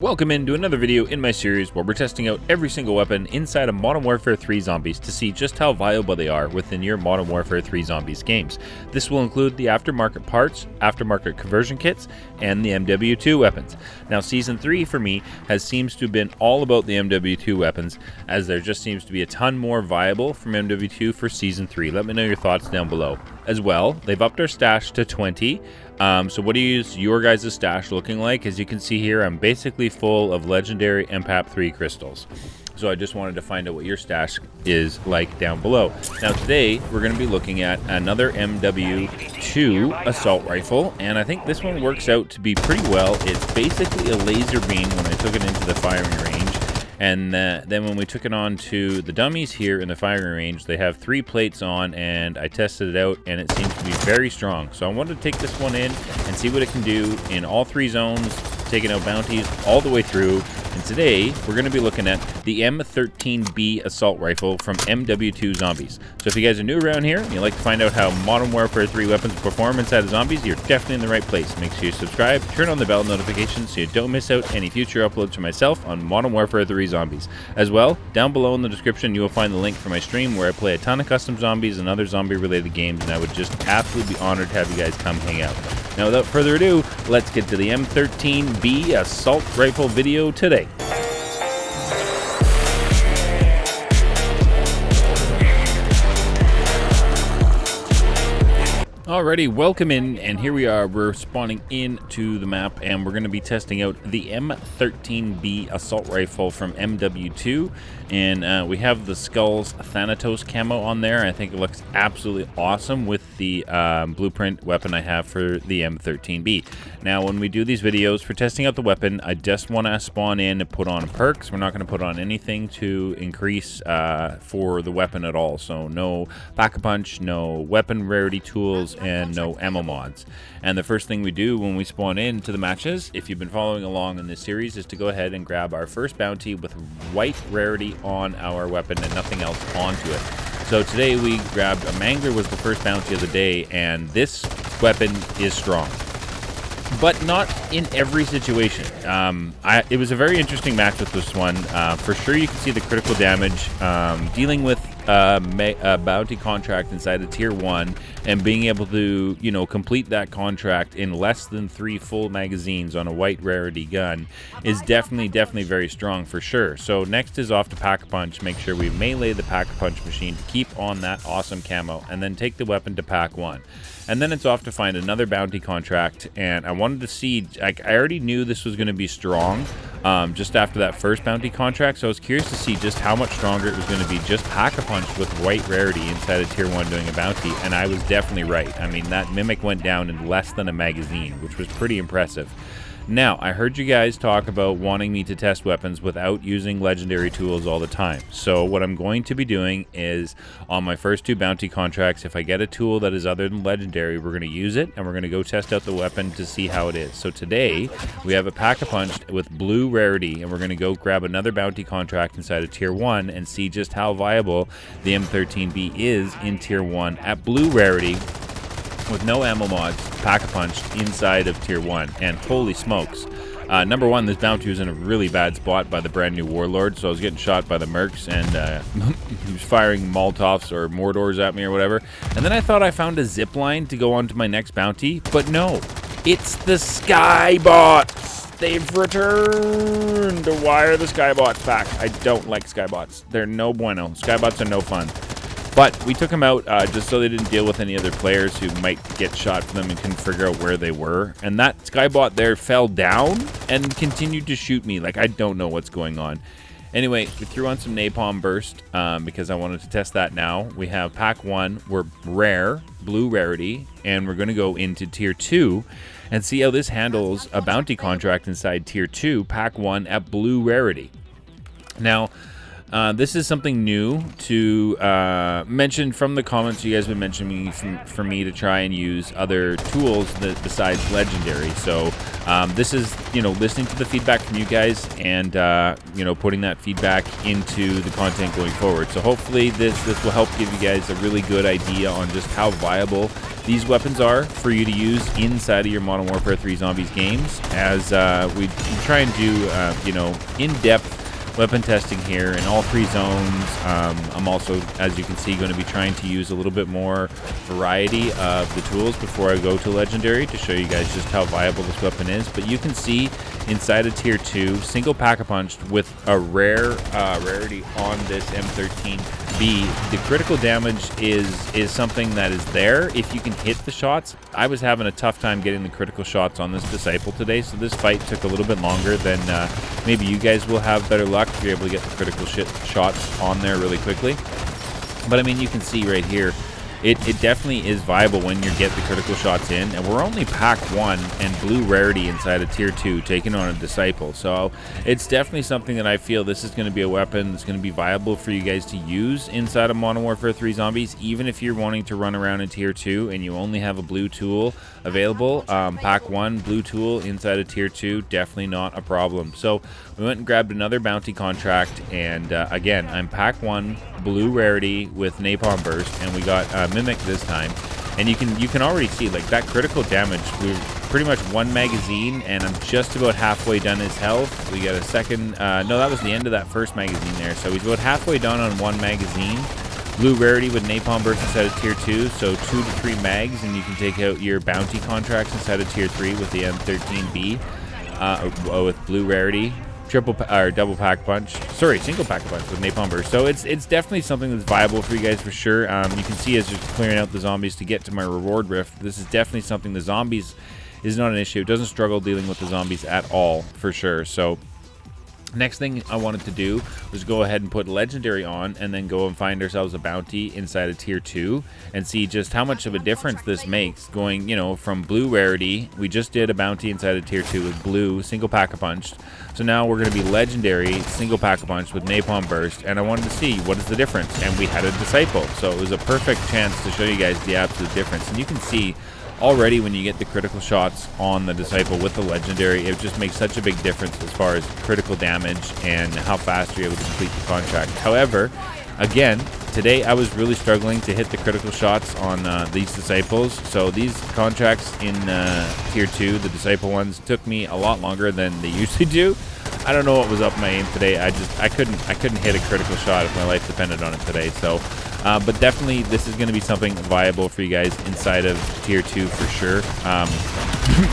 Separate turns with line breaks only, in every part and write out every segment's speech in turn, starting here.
Welcome into another video in my series where we're testing out every single weapon inside of Modern Warfare 3 Zombies to see just how viable they are within your Modern Warfare 3 Zombies games. This will include the aftermarket parts, aftermarket conversion kits, and the MW2 weapons. Now Season 3 for me seems to have been all about the MW2 weapons, as there just seems to be a ton more viable from MW2 for Season 3. Let me know your thoughts down below. As well, they've upped our stash to 20. So what is your guys' stash looking like? As you can see here, I'm basically full of legendary MW3 crystals. So I just wanted to find out what your stash is like down below. Now today, we're going to be looking at another MW2 assault rifle, and I think this one works out to be pretty well. It's basically a laser beam when I took it into the firing range. And then when we took it on to the dummies here in the firing range, they have 3 plates on, and I tested it out, and it seems to be very strong. So I wanted to take this one in and see what it can do in all 3 zones, taking out bounties all the way through. And today, we're going to be looking at the M13B assault rifle from MW3 Zombies. So if you guys are new around here and you'd like to find out how Modern Warfare 3 weapons perform inside of Zombies, you're definitely in the right place. Make sure you subscribe, turn on the bell notifications so you don't miss out any future uploads from myself on Modern Warfare 3 Zombies. As well, down below in the description, you will find the link for my stream where I play a ton of custom zombies and other zombie-related games, and I would just absolutely be honored to have you guys come hang out. Now, without further ado, let's get to the M13B assault rifle video today. Alrighty, welcome in, and here we are. We're spawning into the map, and we're going to be testing out the M13B assault rifle from MW2, and we have the Skulls Thanatos camo on there. I think it looks absolutely awesome with the blueprint weapon I have for the M13B. Now, when we do these videos for testing out the weapon, I just want to spawn in and put on perks. We're not going to put on anything to increase for the weapon at all. So no pack-a-punch, no weapon rarity tools, and no ammo mods. And the first thing we do when we spawn into the matches, if you've been following along in this series, is to go ahead and grab our first bounty with white rarity on our weapon and nothing else onto it. So today we grabbed a Mangler, was the first bounty of the day, and this weapon is strong, but not in every situation. It was a very interesting match with this one. For sure you can see the critical damage, dealing with a bounty contract inside of tier 1 and being able to, complete that contract in less than 3 full magazines on a white rarity gun is definitely very strong for sure. So next is off to Pack-a-Punch. Make sure we melee the Pack-a-Punch machine to keep on that awesome camo, and then take the weapon to pack 1. And then it's off to find another bounty contract, and I wanted to see, I already knew this was going to be strong just after that first bounty contract, so I was curious to see just how much stronger it was going to be just pack-a-punch with white rarity inside of tier 1 doing a bounty, and I was definitely right. I mean, that Mimic went down in less than a magazine, which was pretty impressive. Now, I heard you guys talk about wanting me to test weapons without using legendary tools all the time. So what I'm going to be doing is, on my first 2 bounty contracts, if I get a tool that is other than legendary, we're going to use it, and we're going to go test out the weapon to see how it is. So today, we have a Pack-a-Punch with blue rarity, and we're going to go grab another bounty contract inside of tier 1 and see just how viable the M13B is in tier 1 at blue rarity, with no ammo mods, pack-a-punch inside of tier 1, and holy smokes. Number 1, this bounty was in a really bad spot by the brand new Warlord, so I was getting shot by the mercs, and he was firing Molotovs or Mordors at me or whatever. And then I thought I found a zip line to go on to my next bounty, but no, it's the Skybots. They've returned. Why are the Skybots back? I don't like Skybots. They're no bueno. Skybots are no fun. But we took them out just so they didn't deal with any other players who might get shot from them and couldn't figure out where they were. And that Skybot there fell down and continued to shoot me. Like, I don't know what's going on. Anyway, we threw on some Napalm Burst because I wanted to test that now. We have Pack 1. We're rare, blue rarity, and we're going to go into Tier 2 and see how this handles a bounty contract inside Tier 2, Pack 1 at blue rarity. Now, This is something new to mention from the comments. You guys have been mentioning for me to try and use other tools besides Legendary. So this is, you know, listening to the feedback from you guys and, you know, putting that feedback into the content going forward. So hopefully this will help give you guys a really good idea on just how viable these weapons are for you to use inside of your Modern Warfare 3 Zombies games, as we try and do, you know, in-depth weapon testing here in all 3 zones. I'm also, as you can see, going to be trying to use a little bit more variety of the tools before I go to Legendary to show you guys just how viable this weapon is. But you can see inside of Tier 2, single pack-a-punched with a rarity on this M13B, the critical damage is something that is there if you can hit the shots. I was having a tough time getting the critical shots on this Disciple today, so this fight took a little bit longer than maybe you guys will have better luck if you're able to get the critical shots on there really quickly. But I mean, you can see right here, it definitely is viable when you get the critical shots in, and we're only pack 1 and blue rarity inside of Tier 2 taking on a Disciple. So it's definitely something that I feel this is going to be a weapon that's going to be viable for you guys to use inside of Modern Warfare 3 Zombies, even if you're wanting to run around in Tier 2 and you only have a blue tool available. Pack 1 blue tool inside of Tier 2, definitely not a problem. So we went and grabbed another bounty contract, and again, I'm pack 1 blue rarity with napalm burst, and we got Mimic this time, and you can already see like that critical damage. We're pretty much 1 magazine, and I'm just about halfway done his health. We got a second, no, that was the end of that first magazine there, so he's about halfway done on 1 magazine. Blue rarity with napalm burst inside of Tier 2, so 2 to 3 mags, and you can take out your bounty contracts inside of Tier 3 with the M13B with blue rarity. Double pack punch, sorry, single pack punch with napalm burst. So it's definitely something that's viable for you guys for sure. You can see as just clearing out the zombies to get to my reward rift, this is definitely something. The zombies is not an issue. It doesn't struggle dealing with the zombies at all for sure. So next thing I wanted to do was go ahead and put Legendary on, and then go and find ourselves a bounty inside of Tier 2 and see just how much of a difference this makes. Going, you know, from blue rarity, we just did a bounty inside of Tier 2 with blue, single pack-a-punched. So now we're going to be Legendary, single pack-a-punch with napalm burst, and I wanted to see what is the difference. And we had a Disciple, so it was a perfect chance to show you guys the absolute difference. And you can see already when you get the critical shots on the Disciple with the Legendary, it just makes such a big difference as far as critical damage and how fast you're able to complete the contract. However, again, today I was really struggling to hit the critical shots on these Disciples, so these contracts in Tier 2, the Disciple ones, took me a lot longer than they usually do. I don't know what was up my aim today. I couldn't hit a critical shot if my life depended on it today. So but definitely this is going to be something viable for you guys inside of Tier 2 for sure.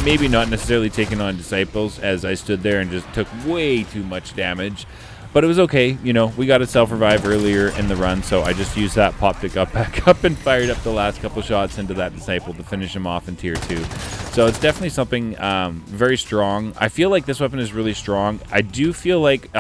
Maybe not necessarily taking on Disciples, as I stood there and just took way too much damage. But it was okay, you know, we got a self-revive earlier in the run, so I just used that, popped it back up, and fired up the last couple shots into that Disciple to finish him off in Tier 2. So it's definitely something very strong. I feel like this weapon is really strong. I do feel like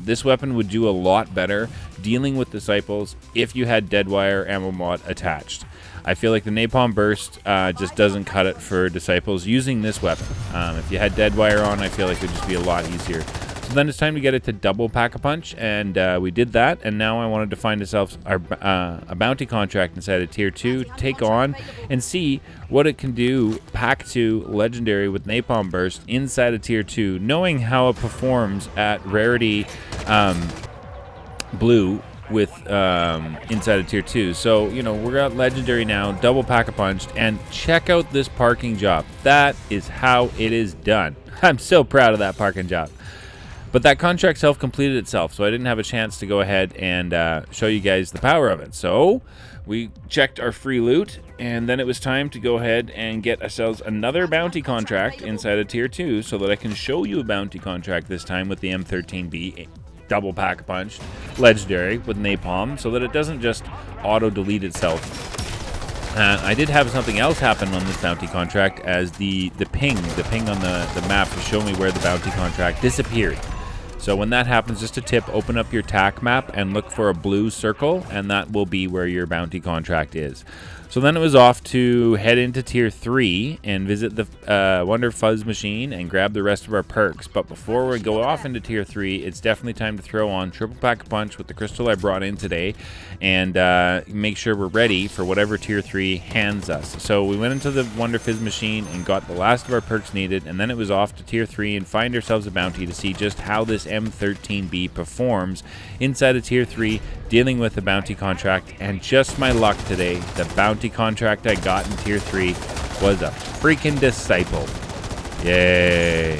this weapon would do a lot better dealing with Disciples if you had Deadwire ammo mod attached. I feel like the napalm burst just doesn't cut it for Disciples using this weapon. If you had Deadwire on, I feel like it would just be a lot easier. So then it's time to get it to double pack-a-punch, and we did that, and now I wanted to find ourselves a bounty contract inside of Tier 2 to take on and see what it can do pack 2 Legendary with napalm burst inside of Tier 2, knowing how it performs at rarity blue with inside of Tier 2. So, you know, we're at Legendary now, double pack-a-punched, and check out this parking job. That is how it is done. I'm so proud of that parking job. But that contract self-completed itself, so I didn't have a chance to go ahead and show you guys the power of it. So we checked our free loot, and then it was time to go ahead and get ourselves another bounty contract inside of Tier 2 so that I can show you a bounty contract this time with the M13B double pack punch Legendary with napalm, so that it doesn't just auto-delete itself. I did have something else happen on this bounty contract, as the ping on the map to show me where the bounty contract disappeared. So when that happens, just a tip, open up your TAC map and look for a blue circle, and that will be where your bounty contract is. So then it was off to head into Tier 3 and visit the Wonder Fuzz machine and grab the rest of our perks. But before we go off into Tier 3, it's definitely time to throw on Triple Pack Punch with the crystal I brought in today and make sure we're ready for whatever Tier 3 hands us. So we went into the Wonder Fizz machine and got the last of our perks needed, and then it was off to Tier 3 and find ourselves a bounty to see just how this M13B performs inside of Tier 3, dealing with the bounty contract. And just my luck today, the bounty contract I got in Tier 3 was a freaking Disciple. Yay.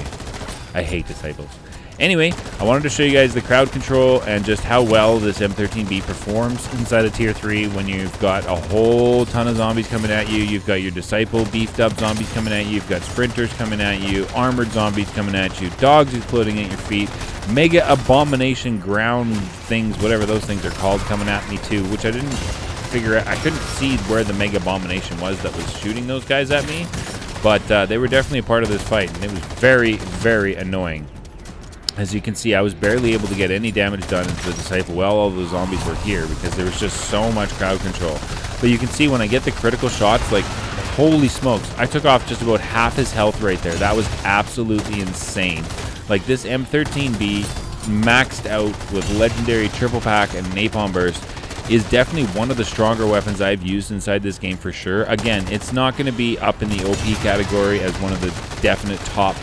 I hate Disciples. Anyway, I wanted to show you guys the crowd control and just how well this M13B performs inside of Tier 3 when you've got a whole ton of zombies coming at you. You've got your Disciple beefed up zombies coming at you. You've got sprinters coming at you, armored zombies coming at you, dogs exploding at your feet, mega abomination ground things, whatever those things are called, coming at me too, which I didn't figure out. I couldn't see where the mega abomination was that was shooting those guys at me, but they were definitely a part of this fight, and it was very, very annoying. As you can see, I was barely able to get any damage done into the Disciple while all those zombies were here because there was just so much crowd control. But you can see when I get the critical shots, like, holy smokes, I took off just about half his health right there. That was absolutely insane. Like, this M13B maxed out with legendary triple pack and napalm burst is definitely one of the stronger weapons I've used inside this game for sure. Again, it's not going to be up in the OP category as one of the definite top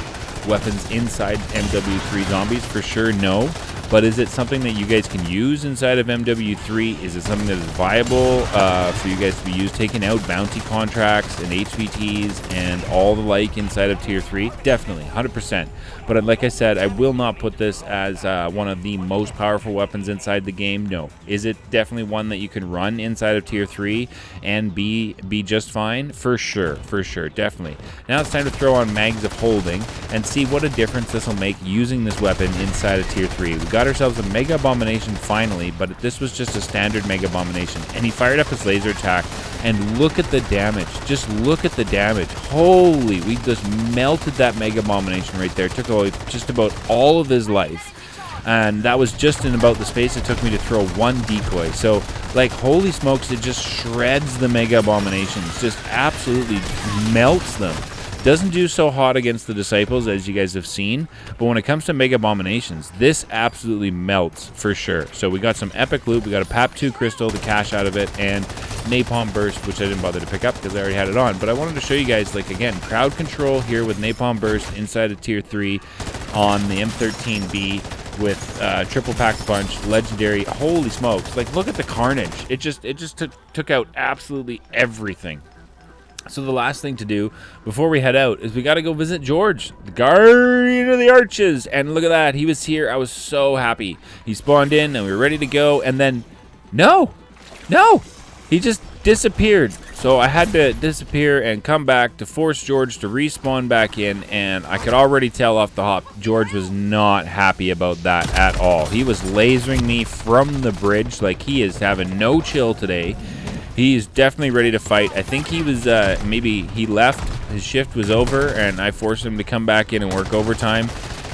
weapons inside MW3 Zombies for sure, no. But is it something that you guys can use inside of MW3? Is it something that is viable for you guys to be used, taking out bounty contracts and HVTs and all the like inside of Tier 3? Definitely, 100%. But like I said, I will not put this as one of the most powerful weapons inside the game, no. Is it definitely one that you can run inside of Tier 3 and be just fine? For sure, definitely. Now it's time to throw on Mags of Holding and see what a difference this will make using this weapon inside of Tier 3. We got ourselves a Mega Abomination finally, but this was just a standard Mega Abomination, and he fired up his laser attack, and look at the damage. Just look at the damage. Holy, we just melted that Mega Abomination right there. Took away just about all of his life, and that was just in about the space it took me to throw one decoy. So, like, holy smokes, it just shreds the Mega Abominations. Just absolutely melts them. Doesn't do so hot against the Disciples, as you guys have seen, but when it comes to Mega Abominations, this absolutely melts for sure. So we got some epic loot. We got a PAP2 crystal to cash out of it, and Napalm Burst, which I didn't bother to pick up because I already had it on. But I wanted to show you guys, like, again, crowd control here with Napalm Burst inside of Tier 3 on the M13B with Triple Pack Punch, legendary. Holy smokes! Like, look at the carnage. It just took out absolutely everything. So the last thing to do before we head out is we got to go visit Zhorde, the Guardian of the Arches. And look at that. He was here. I was so happy. He spawned in and we were ready to go. And then, no, he just disappeared. So I had to disappear and come back to force Zhorde to respawn back in. And I could already tell off the hop, Zhorde was not happy about that at all. He was lasering me from the bridge. Like, he is having no chill today. He's definitely ready to fight. I think he was, maybe he left, his shift was over, and I forced him to come back in and work overtime.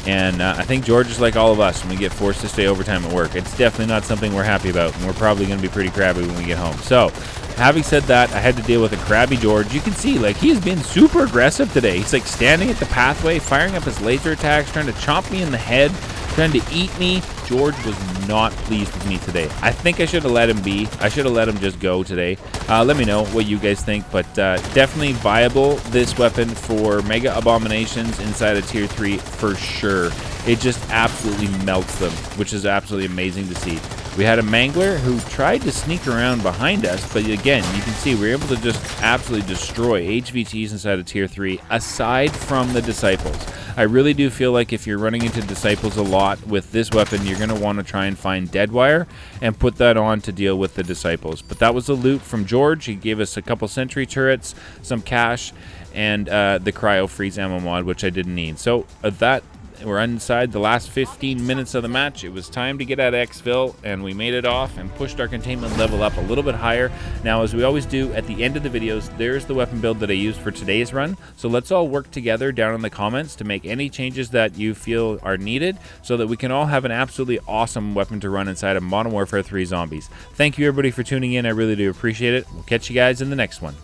And I think Zhorde is like all of us when we get forced to stay overtime at work. It's definitely not something we're happy about, and we're probably going to be pretty crabby when we get home. So, having said that, I had to deal with a crabby Zhorde. You can see, like, he's been super aggressive today. He's, like, standing at the pathway, firing up his laser attacks, trying to chomp me in the head, trying to eat me. Zhorde was not pleased with me today. I think I should have let him be. I should have let him just go today. Let me know what you guys think, but definitely viable, this weapon, for Mega Abominations inside of Tier 3 for sure. It just absolutely melts them, which is absolutely amazing to see. We had a Mangler who tried to sneak around behind us, but again, you can see we were able to just absolutely destroy HVTs inside of Tier 3, aside from the Disciples. I really do feel like if you're running into Disciples a lot with this weapon, you're going to want to try and find Deadwire and put that on to deal with the Disciples. But that was the loot from Zhorde. He gave us a couple sentry turrets, some cash, and the cryo freeze ammo mod, which I didn't need. So that We're inside the last 15 minutes of the match. It was time to get out of exfil, and we made it off and pushed our containment level up a little bit higher. Now, as we always do at the end of the videos, there's the weapon build that I used for today's run. So let's all work together down in the comments to make any changes that you feel are needed so that we can all have an absolutely awesome weapon to run inside of Modern Warfare 3 Zombies. Thank you everybody for tuning in. I really do appreciate it. We'll catch you guys in the next one.